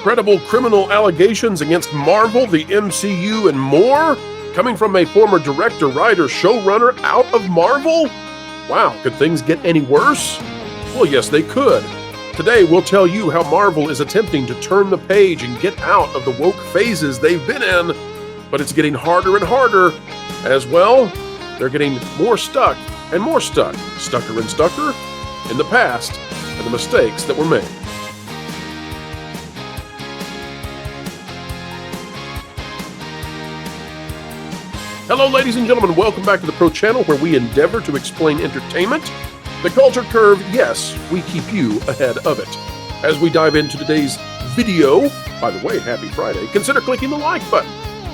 Credible criminal allegations against Marvel, the MCU, and more? Coming from a former director, writer, showrunner out of Marvel? Wow, could things get any worse? Well, yes, they could. Today, we'll tell you how Marvel is attempting to turn the page and get out of the woke phases they've been in, but it's getting harder and harder. As well, they're getting more stuck and more stuck, stucker and stucker, in the past and the mistakes that were made. Hello, ladies and gentlemen. Welcome back to the Pro Channel, where we endeavor to explain entertainment. The culture curve, yes, we keep you ahead of it. As we dive into today's video, by the way, happy Friday, consider clicking the like button.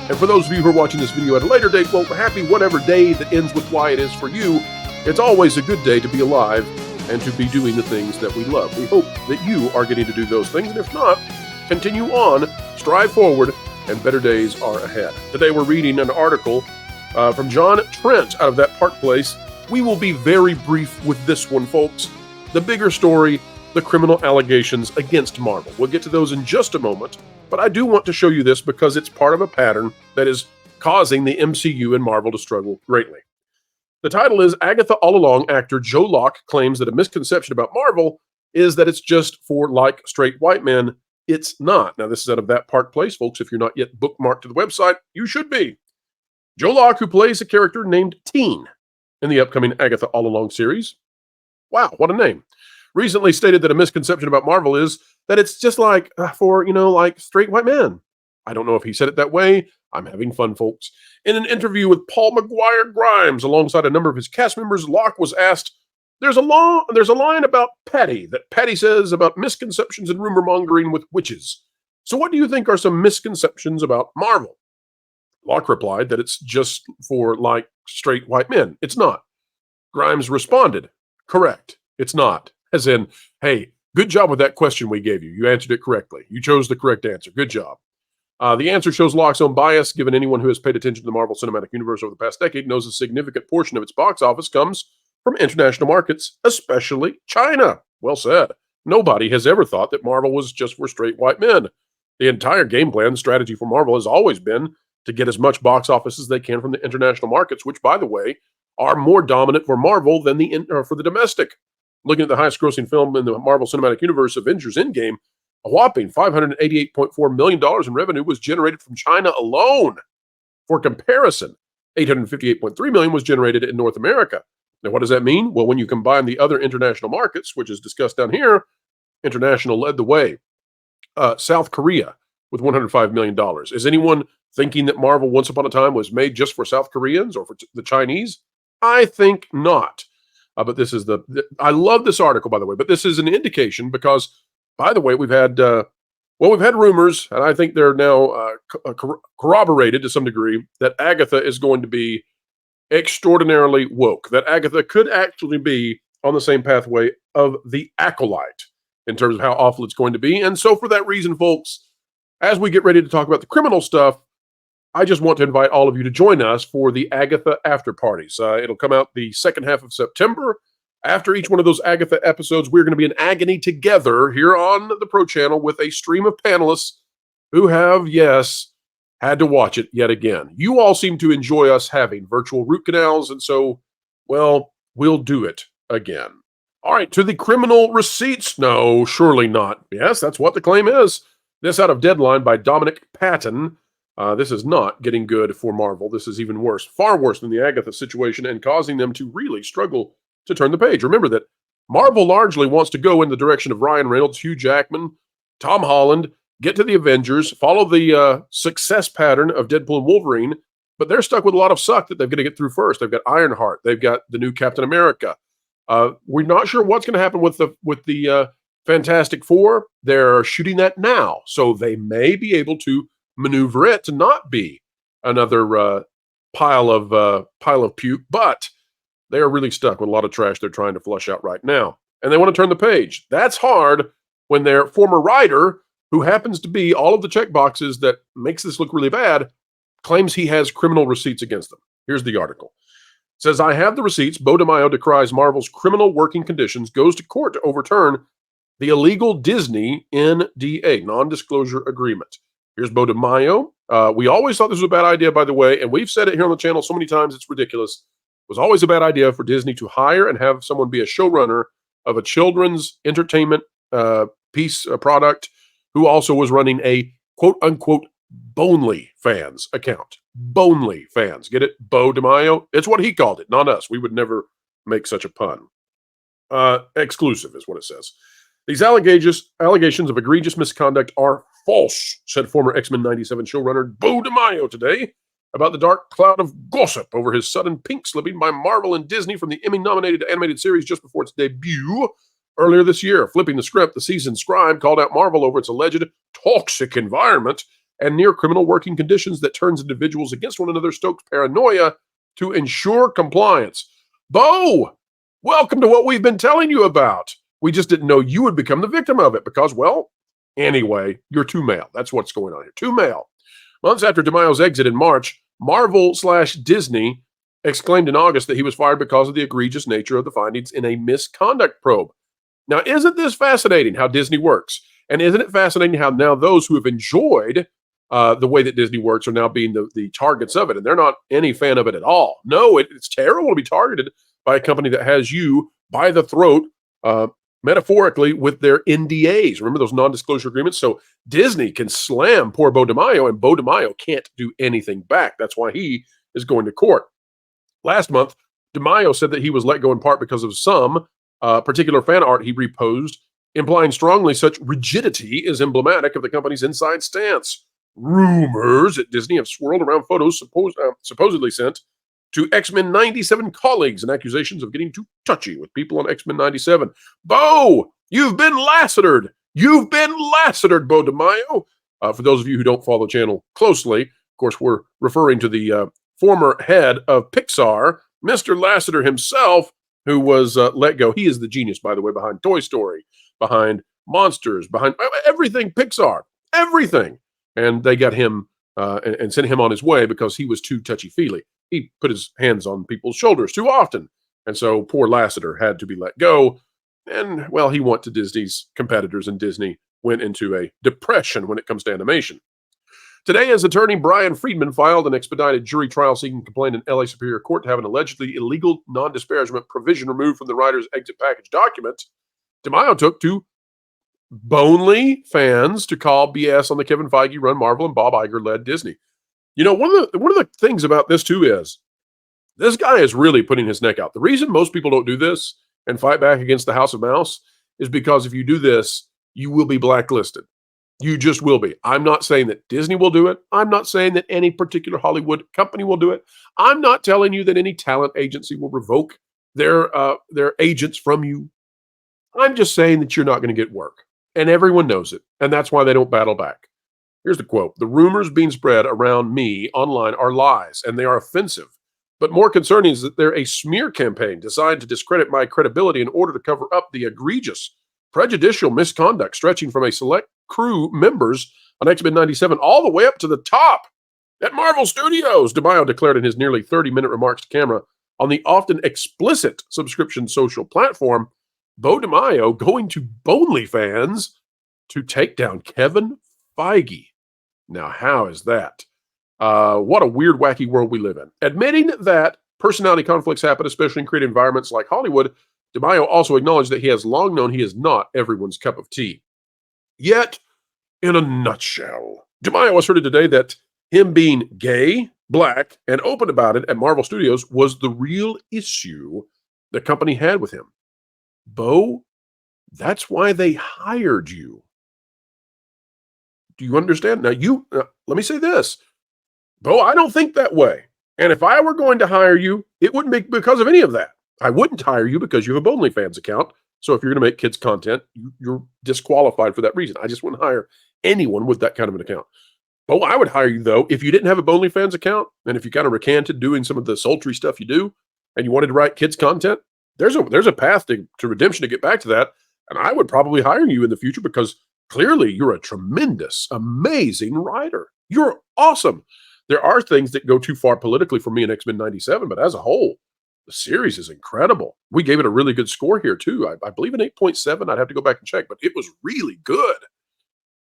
And for those of you who are watching this video at a later date, well, happy whatever day that ends with Y it is for you. It's always a good day to be alive and to be doing the things that we love. We hope that you are getting to do those things, and if not, continue on, strive forward, and better days are ahead. Today we're reading an article from John Trent out of That Park Place. We will be very brief with this one, folks. The bigger story, the criminal allegations against Marvel. We'll get to those in just a moment, but I do want to show you this because it's part of a pattern that is causing the MCU and Marvel to struggle greatly. The title is Agatha All Along. Actor Joe Locke claims that a misconception about Marvel is that it's just for, like, straight white men. It's not. Now, this is out of That Park Place, folks. If you're not yet bookmarked to the website, you should be. Joe Locke, who plays a character named Teen in the upcoming Agatha All Along series. Wow, what a name. Recently stated that a misconception about Marvel is that it's just like for, like straight white men. I don't know if he said it that way. I'm having fun, folks. In an interview with Paul McGuire Grimes, alongside a number of his cast members, Locke was asked, there's a line about Patty that Patty says about misconceptions and rumor mongering with witches. So what do you think are some misconceptions about Marvel? Locke replied that it's just for, like, straight white men. It's not. Grimes responded, correct, it's not. As in, hey, good job with that question we gave you. You answered it correctly. You chose the correct answer. Good job. The answer shows Locke's own bias, given anyone who has paid attention to the Marvel Cinematic Universe over the past decade knows a significant portion of its box office comes from international markets, especially China. Well said. Nobody has ever thought that Marvel was just for straight white men. The entire game plan strategy for Marvel has always been to get as much box office as they can from the international markets, which, by the way, are more dominant for Marvel than for the domestic. Looking at the highest-grossing film in the Marvel Cinematic Universe, Avengers Endgame, a whopping $588.4 million in revenue was generated from China alone. For comparison, $858.3 million was generated in North America. Now, what does that mean? Well, when you combine the other international markets, which is discussed down here, international led the way. South Korea with $105 million. Is anyone thinking that Marvel once upon a time was made just for South Koreans or for the Chinese? I think not. But this is I love this article, by the way, but this is an indication because, by the way, we've had rumors, and I think they're now corroborated to some degree, that Agatha is going to be extraordinarily woke, that Agatha could actually be on the same pathway of the Acolyte in terms of how awful it's going to be. And so for that reason, folks, as we get ready to talk about the criminal stuff, I just want to invite all of you to join us for the Agatha After Parties. It'll come out the second half of September. After each one of those Agatha episodes, we're going to be in agony together here on the Pro Channel with a stream of panelists who have, yes, had to watch it yet again. You all seem to enjoy us having virtual root canals, and so, well, we'll do it again. All right, to the criminal receipts. No, surely not. Yes, that's what the claim is. This out of Deadline by Dominic Patton. This is not getting good for Marvel. This is even worse, far worse than the Agatha situation, and causing them to really struggle to turn the page. Remember that Marvel largely wants to go in the direction of Ryan Reynolds, Hugh Jackman, Tom Holland, get to the Avengers, follow the success pattern of Deadpool and Wolverine, but they're stuck with a lot of suck that they've got to get through first. They've got Ironheart. They've got the new Captain America. We're not sure what's going to happen with the Fantastic Four. They're shooting that now, so they may be able to maneuver it to not be another pile of puke, but they are really stuck with a lot of trash they're trying to flush out right now. And they want to turn the page. That's hard when their former writer, who happens to be all of the check boxes that makes this look really bad, claims he has criminal receipts against them. Here's the article. It says, I have the receipts. Beau DeMayo decries Marvel's criminal working conditions, goes to court to overturn the illegal Disney NDA, non-disclosure agreement. Here's Beau DeMayo. We always thought this was a bad idea, by the way, and we've said it here on the channel so many times, it's ridiculous. It was always a bad idea for Disney to hire and have someone be a showrunner of a children's entertainment product who also was running a quote-unquote Bonely fans account. Bonely fans. Get it? Beau DeMayo? It's what he called it, not us. We would never make such a pun. Exclusive is what it says. These allegations of egregious misconduct are false, said former X-Men 97 showrunner Beau DeMayo today about the dark cloud of gossip over his sudden pink slipping by Marvel and Disney from the Emmy-nominated animated series just before its debut earlier this year. Flipping the script, the seasoned scribe called out Marvel over its alleged toxic environment and near-criminal working conditions that turns individuals against one another, stokes paranoia to ensure compliance. Beau, welcome to what we've been telling you about. We just didn't know you would become the victim of it because, well, anyway, you're too male. That's what's going on here. Too male. Months after DeMayo's exit in March, Marvel/Disney exclaimed in August that he was fired because of the egregious nature of the findings in a misconduct probe. Now, isn't this fascinating how Disney works? And isn't it fascinating how now those who have enjoyed the way that Disney works are now being the targets of it, and they're not any fan of it at all. No, it's terrible to be targeted by a company that has you by the throat, metaphorically, with their NDAs. Remember those non-disclosure agreements? So Disney can slam poor Beau DeMayo, and Beau DeMayo can't do anything back. That's why he is going to court. Last month, DeMayo said that he was let go in part because of some particular fan art he reposed, implying strongly such rigidity is emblematic of the company's inside stance. Rumors at Disney have swirled around photos supposedly sent to X-Men 97 colleagues and accusations of getting too touchy with people on X-Men 97. Beau, you've been lacered. You've been lacered, Beau DeMayo. For those of you who don't follow the channel closely, of course, we're referring to the former head of Pixar, Mr. Lasseter himself, who was let go. He is the genius, by the way, behind Toy Story, behind Monsters, behind everything Pixar, everything. And they got him and sent him on his way because he was too touchy-feely. He put his hands on people's shoulders too often. And so poor Lasseter had to be let go. And, well, he went to Disney's competitors, and Disney went into a depression when it comes to animation. Today, his attorney Brian Friedman filed an expedited jury trial seeking complaint in LA Superior Court to have an allegedly illegal non-disparagement provision removed from the writer's exit package document. DeMayo took to Bonely fans to call BS on the Kevin Feige run Marvel and Bob Iger led Disney. You know, one of the things about this too is this guy is really putting his neck out. The reason most people don't do this and fight back against the House of Mouse is because if you do this, you will be blacklisted. You just will be. I'm not saying that Disney will do it. I'm not saying that any particular Hollywood company will do it. I'm not telling you that any talent agency will revoke their agents from you. I'm just saying that you're not going to get work. And everyone knows it. And that's why they don't battle back. Here's the quote. The rumors being spread around me online are lies, and they are offensive. But more concerning is that they're a smear campaign designed to discredit my credibility in order to cover up the egregious, prejudicial misconduct stretching from a select crew members on X-Men 97 all the way up to the top at Marvel Studios, DeMayo declared in his nearly 30-minute remarks to camera on the often explicit subscription social platform. Beau DeMayo going to Bonely fans to take down Kevin Feige. Now, how is that? What a weird, wacky world we live in. Admitting that personality conflicts happen, especially in creative environments like Hollywood, DeMayo also acknowledged that he has long known he is not everyone's cup of tea. Yet, in a nutshell, DeMayo asserted today that him being gay, black, and open about it at Marvel Studios was the real issue the company had with him. Beau, that's why they hired you. Do you understand? Now, let me say this. Beau, I don't think that way. And if I were going to hire you, it wouldn't be because of any of that. I wouldn't hire you because you have a OnlyFans account. So if you're going to make kids content, you're disqualified for that reason. I just wouldn't hire anyone with that kind of an account. Beau, I would hire you, though, if you didn't have a OnlyFans account, and if you kind of recanted doing some of the sultry stuff you do, and you wanted to write kids content, there's a path to redemption to get back to that. And I would probably hire you in the future because clearly you're a tremendous, amazing writer. You're awesome. There are things that go too far politically for me in X-Men 97, but as a whole, The series is incredible. We gave it a really good score here too. I believe an 8.7. I'd have to go back and check, but it was really good.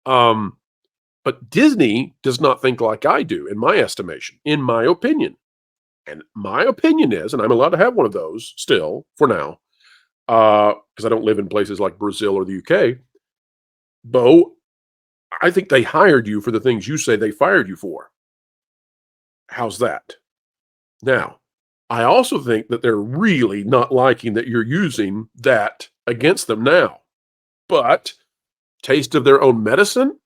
But Disney does not think like I do, in my estimation, in my opinion. And my opinion is, and I'm allowed to have one of those still for now, because I don't live in places like Brazil or the UK. Beau, I think they hired you for the things you say they fired you for. How's that? Now, I also think that they're really not liking that you're using that against them now. But taste of their own medicine?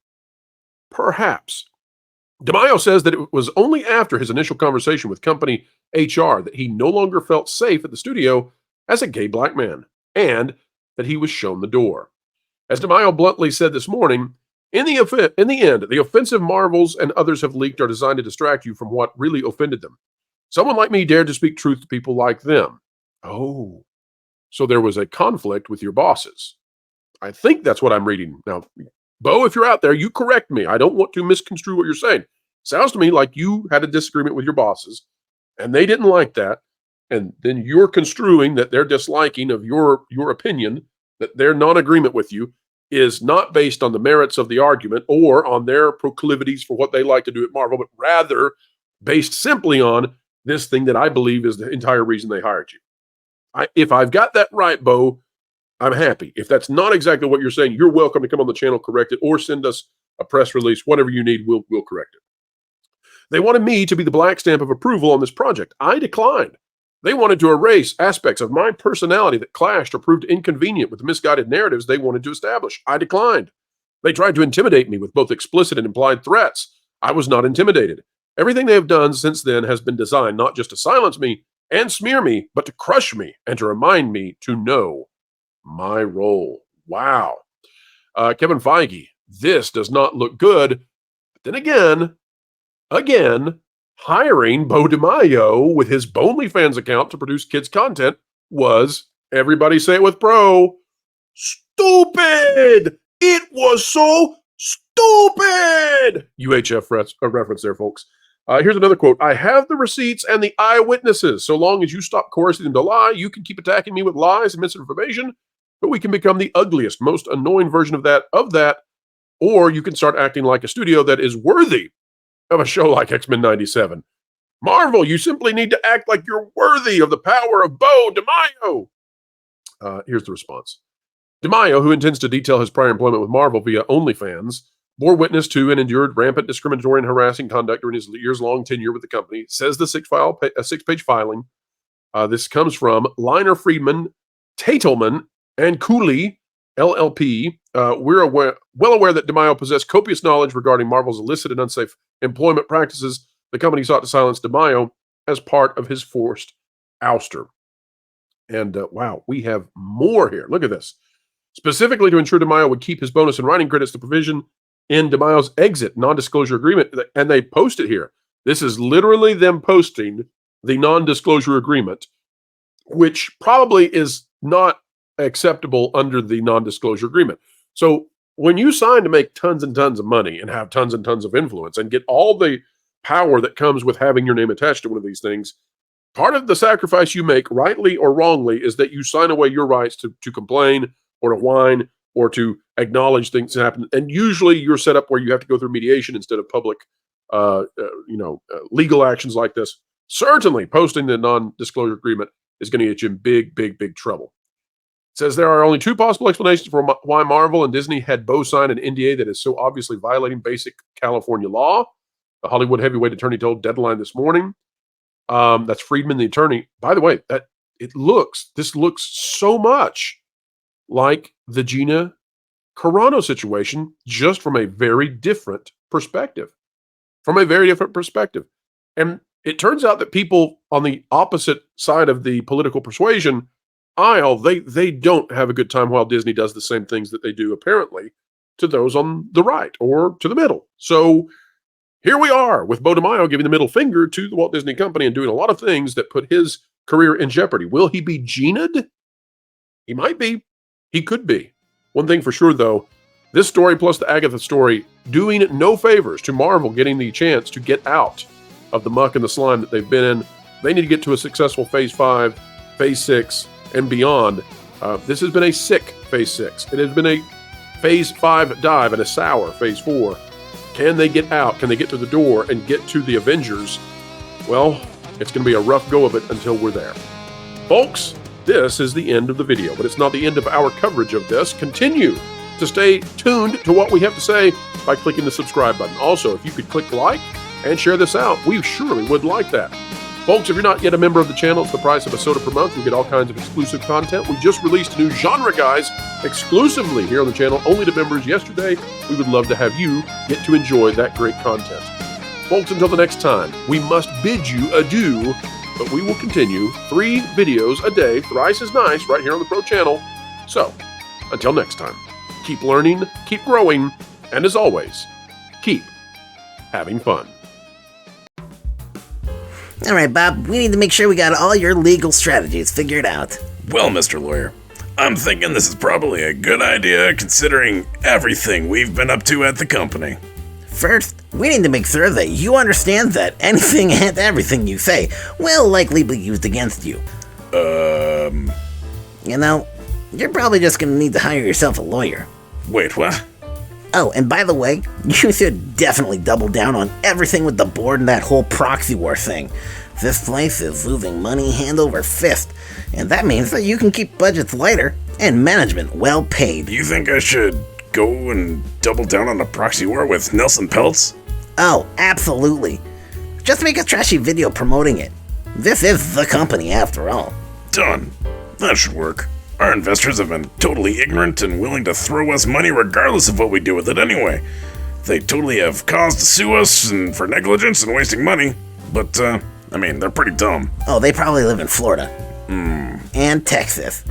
Perhaps. DeMayo says that it was only after his initial conversation with company HR that he no longer felt safe at the studio as a gay black man, and that he was shown the door. As DeMayo bluntly said this morning, in the end, the offensive Marvels and others have leaked are designed to distract you from what really offended them. Someone like me dared to speak truth to people like them. Oh, so there was a conflict with your bosses. I think that's what I'm reading. Now, Beau, if you're out there, you correct me. I don't want to misconstrue what you're saying. Sounds to me like you had a disagreement with your bosses, and they didn't like that, and then you're construing that their disliking of your opinion, that their non-agreement with you, is not based on the merits of the argument or on their proclivities for what they like to do at Marvel, but rather based simply on this thing that I believe is the entire reason they hired you. If I've got that right, Beau, I'm happy. If that's not exactly what you're saying, you're welcome to come on the channel, correct it, or send us a press release, whatever you need, we'll correct it. They wanted me to be the black stamp of approval on this project. I declined. They wanted to erase aspects of my personality that clashed or proved inconvenient with the misguided narratives they wanted to establish. I declined. They tried to intimidate me with both explicit and implied threats. I was not intimidated. Everything they have done since then has been designed not just to silence me and smear me, but to crush me and to remind me to know my role. Wow. Kevin Feige, this does not look good. But then again, hiring Beau DeMayo with his OnlyFans account to produce kids' content was, everybody say it with pro, stupid. It was so stupid. UHF reference there, folks. Here's another quote. I have the receipts and the eyewitnesses. So long as you stop coercing them to lie, you can keep attacking me with lies and misinformation, but we can become the ugliest, most annoying version of that, or you can start acting like a studio that is worthy of a show like X-Men 97. Marvel, you simply need to act like you're worthy of the power of Beau DeMayo. Here's the response. DeMayo, who intends to detail his prior employment with Marvel via OnlyFans, bore witness to and endured rampant discriminatory and harassing conduct during his years-long tenure with the company, says the six-page filing. This comes from Liner Friedman, Tatelman, and Cooley, LLP. We're well aware that DeMayo possessed copious knowledge regarding Marvel's illicit and unsafe employment practices. The company sought to silence DeMayo as part of his forced ouster. And wow, we have more here. Look at this. Specifically to ensure DeMayo would keep his bonus and writing credits, the provision in DeMayo's exit non-disclosure agreement, and they post it here. This is literally them posting the non-disclosure agreement, which probably is not acceptable under the non-disclosure agreement. So when you sign to make tons and tons of money and have tons and tons of influence and get all the power that comes with having your name attached to one of these things, part of the sacrifice you make, rightly or wrongly, is that you sign away your rights to complain or to whine or to acknowledge things that happen. And usually you're set up where you have to go through mediation instead of public, legal actions like this. Certainly posting the non-disclosure agreement is going to get you in big, big, big trouble. It says there are only two possible explanations for why Marvel and Disney had Beau sign an NDA that is so obviously violating basic California law. The Hollywood heavyweight attorney told Deadline this morning. That's Friedman, the attorney. By the way, this looks so much like the Gina Carano situation, just from a very different perspective. And it turns out that people on the opposite side of the political persuasion aisle, they don't have a good time while Disney does the same things that they do, apparently, to those on the right or to the middle. So here we are with Beau DeMayo giving the middle finger to the Walt Disney Company and doing a lot of things that put his career in jeopardy. Will he be Gina'd? He might be. He could be. One thing for sure, though, this story plus the Agatha story doing no favors to Marvel getting the chance to get out of the muck and the slime that they've been in They need to get to a successful Phase 5, Phase 6, and beyond. This has been a sick Phase 6. It has been a Phase 5 dive and a sour Phase 4. Can they get out? Can they get to the door and get to the Avengers? Well, it's going to be a rough go of it until we're there. Folks, this is the end of the video, but it's not the end of our coverage of this. Continue to stay tuned to what we have to say by clicking the subscribe button. Also, if you could click like and share this out, we surely would like that. Folks, if you're not yet a member of the channel, it's the price of a soda per month. You get all kinds of exclusive content. We just released a new Genre Guys exclusively here on the channel, only to members yesterday. We would love to have you get to enjoy that great content. Folks, until the next time, we must bid you adieu, but we will continue 3 videos a day, thrice as nice, right here on the Pro Channel. So, until next time, keep learning, keep growing, and as always, keep having fun. All right, Bob, we need to make sure we got all your legal strategies figured out. Well, Mr. Lawyer, I'm thinking this is probably a good idea considering everything we've been up to at the company. First, we need to make sure that you understand that anything and everything you say will likely be used against you. You know, you're probably just gonna need to hire yourself a lawyer. Wait, what? Oh, and by the way, you should definitely double down on everything with the board and that whole proxy war thing. This place is losing money hand over fist, and that means that you can keep budgets lighter and management well paid. You think I should go and double down on a proxy war with Nelson Peltz? Oh, absolutely. Just make a trashy video promoting it. This is the company after all. Done. That should work. Our investors have been totally ignorant and willing to throw us money regardless of what we do with it anyway. They totally have cause to sue us and for negligence and wasting money, but, they're pretty dumb. Oh, they probably live in Florida. And Texas.